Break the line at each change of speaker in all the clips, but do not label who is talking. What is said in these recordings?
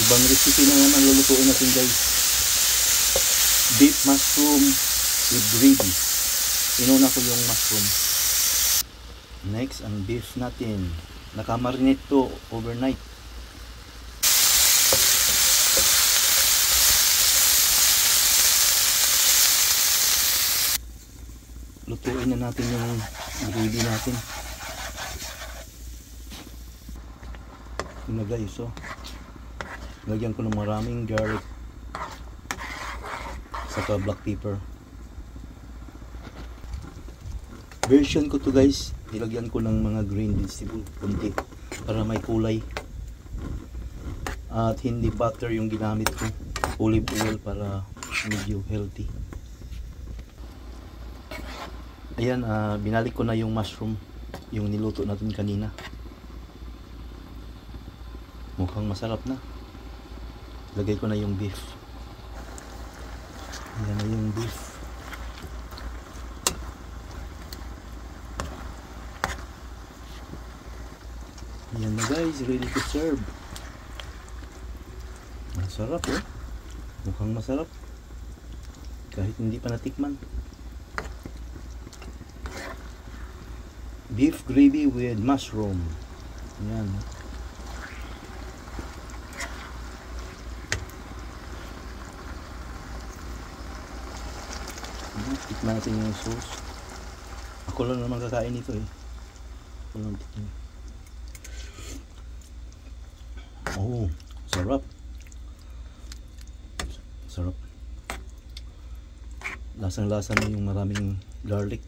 Ibang recipe na naman lulutuin natin guys. Beef mushroom with gravy. Inuna ko yung mushroom. Next, ang beef natin. Nakamarinate to overnight. Lutuin na natin yung gravy natin. Yun na guys, so lagyan ko ng maraming garlic saka black pepper. Version ko to guys, ilagyan ko ng mga green vegetable kunti para may kulay, at hindi butter yung ginamit ko, olive oil para medyo healthy. Ayan, binalik ko na yung mushroom, yung niluto natin kanina. Mukhang masarap na. Lagay ko na yung beef. Ayan na yung beef. Ayan na guys, ready to serve. Masarap oh. Mukhang masarap. Kahit hindi pa natikman. Beef gravy with mushroom. Ayan. Tikman natin yung sauce. Ako lang naman kakain ito eh. Ako lang tikman. Oh, sarap. Sarap. Lasang-lasa na yung maraming garlic.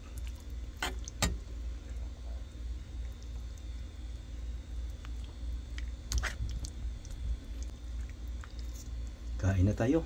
Kain na tayo.